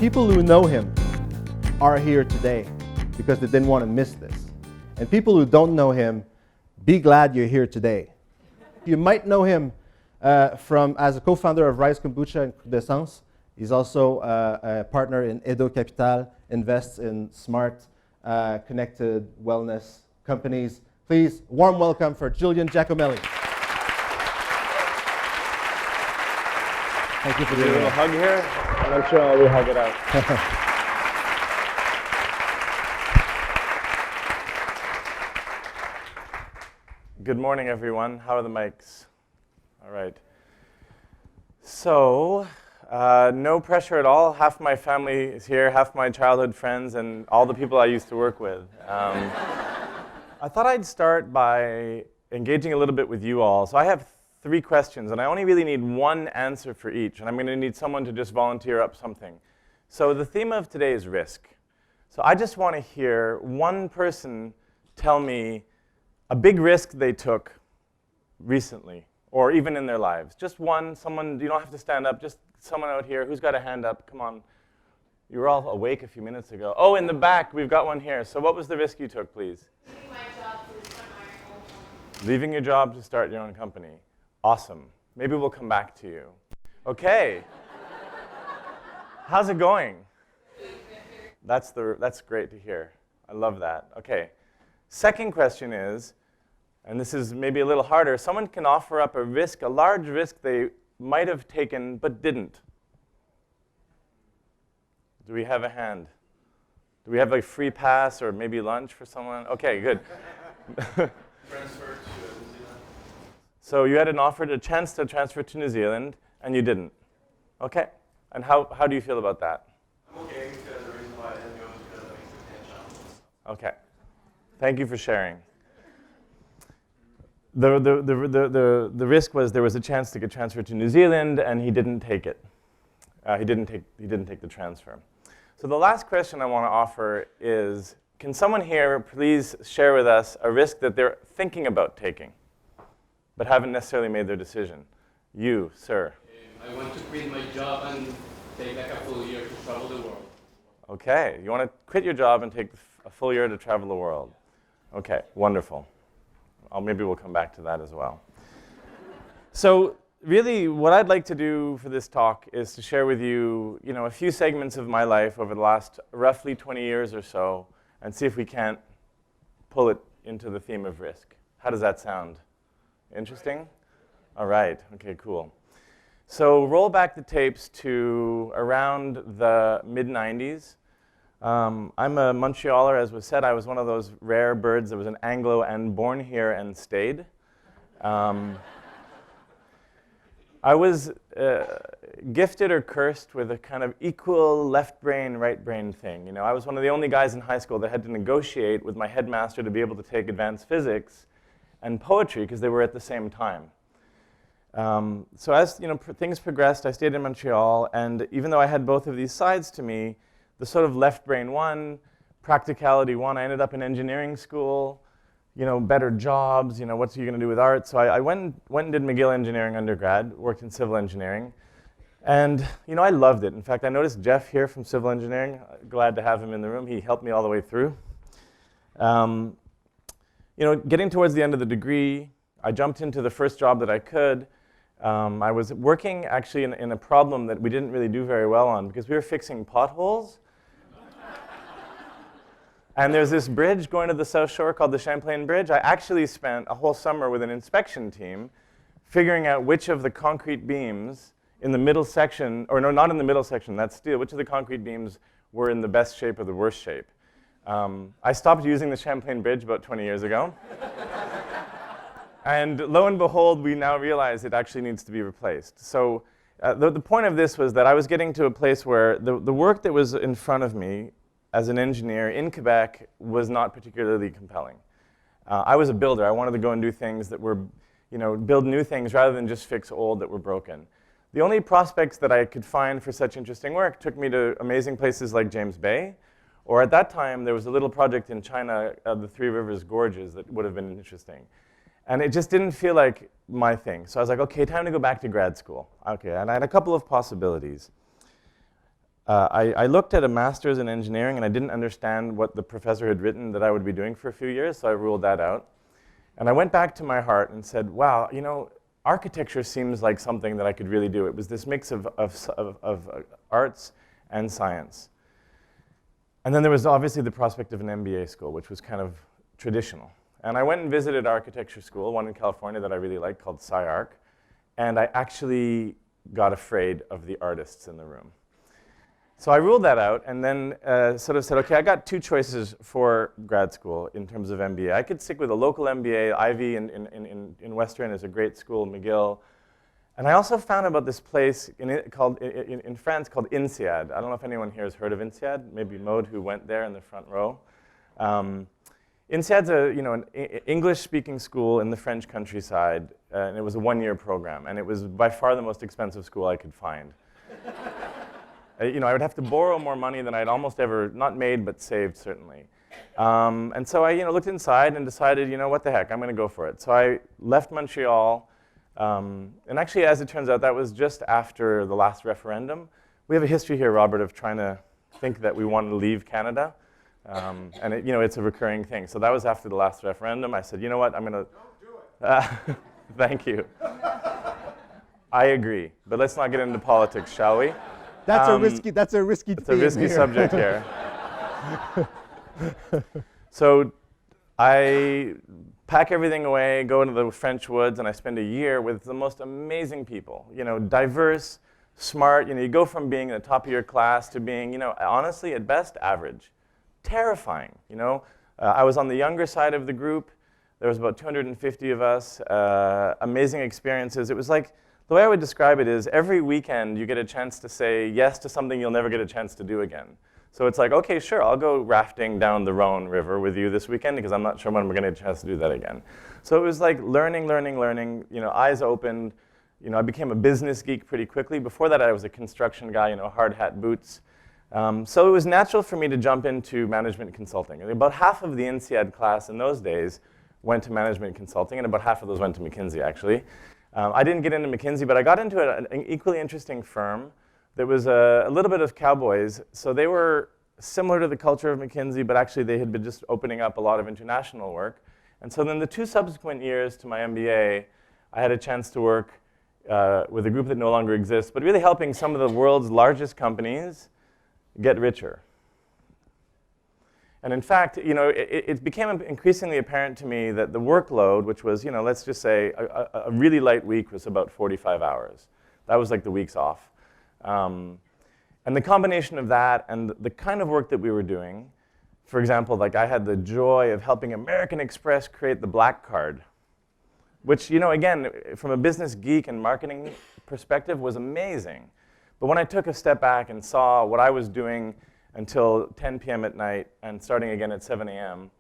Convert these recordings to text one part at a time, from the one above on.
People who know him are here today because they didn't want to miss this. And people who don't know him, be glad you're here today. You might know him as a co-founder of RISE Kombucha and Crudescence. He's also a partner in Edo Capital, invests in smart, connected wellness companies. Please, warm welcome for Julian Giacomelli. Thank you for doing a little hug here, and I'm sure we'll hug it out. Good morning, everyone. How are the mics? All right. So, no pressure at all. Half my family is here, half my childhood friends, and all the people I used to work with. I thought I'd start by engaging a little bit with you all. So I have 3 questions, and I only really need one answer for each, and I'm going to need someone to just volunteer up something. So the theme of today is risk. So I just want to hear one person tell me a big risk they took recently, or even in their lives. Just one, someone, you don't have to stand up, just someone out here. Who's got a hand up? Come on. You were all awake a few minutes ago. Oh, in the back, we've got one here. So what was the risk you took, please? Leaving my job to start my own company. Leaving your job to start your own company. Awesome. Maybe we'll come back to you. Okay. How's it going? That's great to hear. I love that. Okay. Second question is, and this is maybe a little harder, someone can offer up a risk, a large risk they might have taken but didn't. Do we have a hand? Do we have a free pass or maybe lunch for someone? Okay, good. Transfer to New Zealand. So you had a chance to transfer to New Zealand, and you didn't. Okay. And how do you feel about that? I'm okay because the reason why I didn't go is because of existential. Okay. Thank you for sharing. The risk was there was a chance to get transferred to New Zealand, and he didn't take it. He didn't take the transfer. So the last question I want to offer is, can someone here please share with us a risk that they're thinking about taking, but haven't necessarily made their decision? You, sir. I want to quit my job and take like a full year to travel the world. Okay, you want to quit your job and take a full year to travel the world. Okay, wonderful. Maybe we'll come back to that as well. So really, what I'd like to do for this talk is to share with you, a few segments of my life over the last roughly 20 years or so, and see if we can't pull it into the theme of risk. How does that sound? Interesting? All right. Okay, cool. So roll back the tapes to around the mid-90s. I'm a Montrealer, as was said. I was one of those rare birds that was an Anglo and born here and stayed. I was gifted or cursed with a kind of equal left brain, right brain thing. I was one of the only guys in high school that had to negotiate with my headmaster to be able to take advanced physics and poetry because they were at the same time. So as things progressed, I stayed in Montreal, and even though I had both of these sides to me, the sort of left brain one, practicality one, I ended up in engineering school, better jobs, what's you going to do with art? So I went and did McGill Engineering undergrad, worked in civil engineering, and I loved it. In fact, I noticed Jeff here from civil engineering. Glad to have him in the room. He helped me all the way through. Getting towards the end of the degree, I jumped into the first job that I could. I was working actually in a problem that we didn't really do very well on because we were fixing potholes. And there's this bridge going to the South Shore called the Champlain Bridge. I actually spent a whole summer with an inspection team figuring out which of the concrete beams in the middle section, or no, not in the middle section, that's steel, which of the concrete beams were in the best shape or the worst shape. I stopped using the Champlain Bridge about 20 years ago. And lo and behold, we now realize it actually needs to be replaced. So the point of this was that I was getting to a place where the work that was in front of me as an engineer in Quebec was not particularly compelling. I was a builder. I wanted to go and do things that were, build new things rather than just fix old that were broken. The only prospects that I could find for such interesting work took me to amazing places like James Bay, or at that time, there was a little project in China, the Three Rivers Gorges, that would have been interesting. And it just didn't feel like my thing. So I was like, okay, time to go back to grad school. Okay, and I had a couple of possibilities. I looked at a master's in engineering, and I didn't understand what the professor had written that I would be doing for a few years, so I ruled that out. And I went back to my heart and said, wow, you know, architecture seems like something that I could really do. It was this mix of arts and science. And then there was obviously the prospect of an MBA school, which was kind of traditional. And I went and visited architecture school, one in California that I really liked called SciArc, and I actually got afraid of the artists in the room. So I ruled that out and then sort of said, okay, I got two choices for grad school in terms of MBA. I could stick with a local MBA. Ivy in Western is a great school, McGill. And I also found about this place in France called INSEAD. I don't know if anyone here has heard of INSEAD, maybe Maud, who went there in the front row. INSEAD's an English-speaking school in the French countryside, and it was a one-year program. And it was by far the most expensive school I could find. I would have to borrow more money than I'd almost ever, not made, but saved, certainly. And so I looked inside and decided, what the heck, I'm going to go for it. So I left Montreal. And actually, as it turns out, that was just after the last referendum. We have a history here, Robert, of trying to think that we wanted to leave Canada. And it's a recurring thing. So that was after the last referendum. I said, you know what, I'm going to... Don't do it. Thank you. I agree. But let's not get into politics, shall we? That's a risky It's a risky subject here. So I pack everything away, go into the French woods, and I spend a year with the most amazing people. Diverse, smart. You go from being at the top of your class to being, honestly, at best, average. Terrifying. I was on the younger side of the group. There was about 250 of us. Amazing experiences. It was like, the way I would describe it is every weekend you get a chance to say yes to something you'll never get a chance to do again. So it's like, okay, sure, I'll go rafting down the Rhone River with you this weekend because I'm not sure when we're going to get a chance to do that again. So it was like learning, eyes opened. I became a business geek pretty quickly. Before that, I was a construction guy, hard hat, boots. So it was natural for me to jump into management consulting. And about half of the INSEAD class in those days went to management consulting, and about half of those went to McKinsey, actually. I didn't get into McKinsey, but I got into an equally interesting firm that was a little bit of cowboys. So they were similar to the culture of McKinsey, but actually they had been just opening up a lot of international work. And so then the 2 subsequent years to my MBA, I had a chance to work with a group that no longer exists, but really helping some of the world's largest companies get richer. And in fact, it became increasingly apparent to me that the workload, which was, let's just say a really light week was about 45 hours. That was like the weeks off. And the combination of that and the kind of work that we were doing, for example, like I had the joy of helping American Express create the Black Card, which, again, from a business geek and marketing perspective was amazing. But when I took a step back and saw what I was doing until 10 p.m. at night and starting again at 7 a.m.,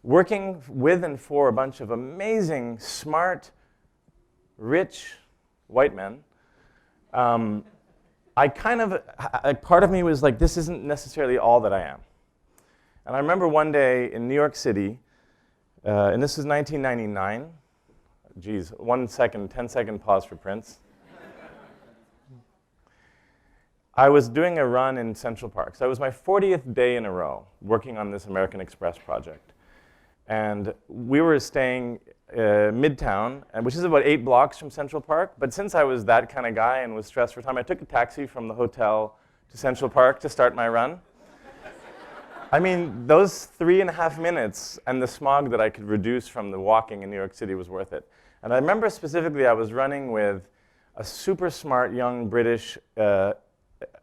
working with and for a bunch of amazing, smart, rich white men, part of me was like, this isn't necessarily all that I am. And I remember one day in New York City, and this was 1999. Geez, 1 second, 10-second pause for Prince. I was doing a run in Central Park. So it was my 40th day in a row working on this American Express project. And we were staying Midtown, which is about 8 blocks from Central Park. But since I was that kind of guy and was stressed for time, I took a taxi from the hotel to Central Park to start my run. I mean, those 3.5 minutes and the smog that I could reduce from the walking in New York City was worth it. And I remember specifically I was running with a super smart young British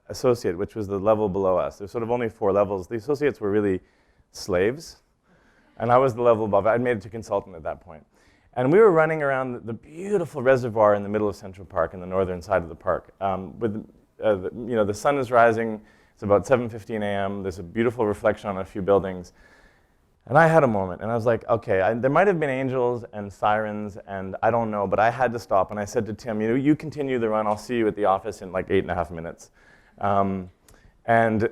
associate, which was the level below us. There's sort of only 4 levels. The associates were really slaves, and I was the level above. I'd made it to consultant at that point. And we were running around the beautiful reservoir in the middle of Central Park, in the northern side of the park. The sun is rising. It's about 7:15 a.m. There's a beautiful reflection on a few buildings. And I had a moment, and I was like, okay, there might have been angels and sirens, and I don't know, but I had to stop. And I said to Tim, you continue the run. I'll see you at the office in like 8.5 minutes. And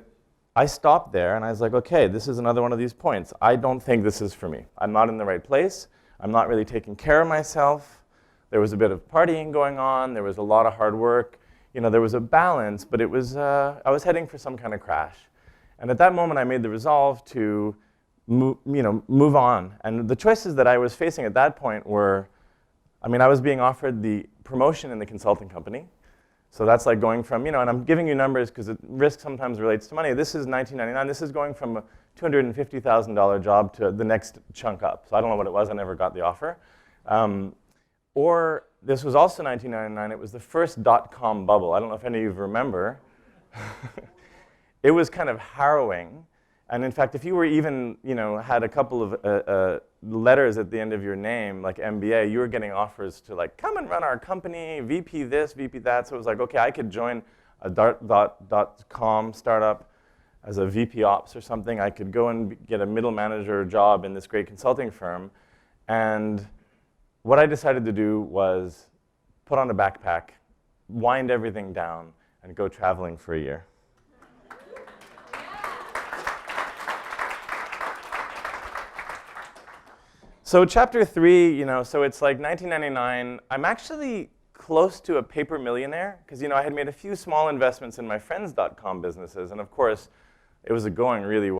I stopped there, and I was like, okay, this is another one of these points. I don't think this is for me. I'm not in the right place. I'm not really taking care of myself. There was a bit of partying going on. There was a lot of hard work. there was a balance, but it was, I was heading for some kind of crash. And at that moment, I made the resolve to move on. And the choices that I was facing at that point were, I was being offered the promotion in the consulting company. So that's like going from, and I'm giving you numbers because risk sometimes relates to money. This is 1999. This is going from a $250,000 job to the next chunk up. So I don't know what it was. I never got the offer. Or this was also 1999. It was the first dot-com bubble. I don't know if any of you remember. It was kind of harrowing. And in fact, if you were even, had a couple of letters at the end of your name, like MBA, you were getting offers to like, come and run our company, VP this, VP that. So it was like, okay, I could join a dot-com startup as a VP ops or something. I could go and get a middle manager job in this great consulting firm. And what I decided to do was put on a backpack, wind everything down, and go traveling for a year. So chapter 3, so it's like 1999. I'm actually close to a paper millionaire because, I had made a few small investments in my friends' dot-com businesses. And of course, it was going really well.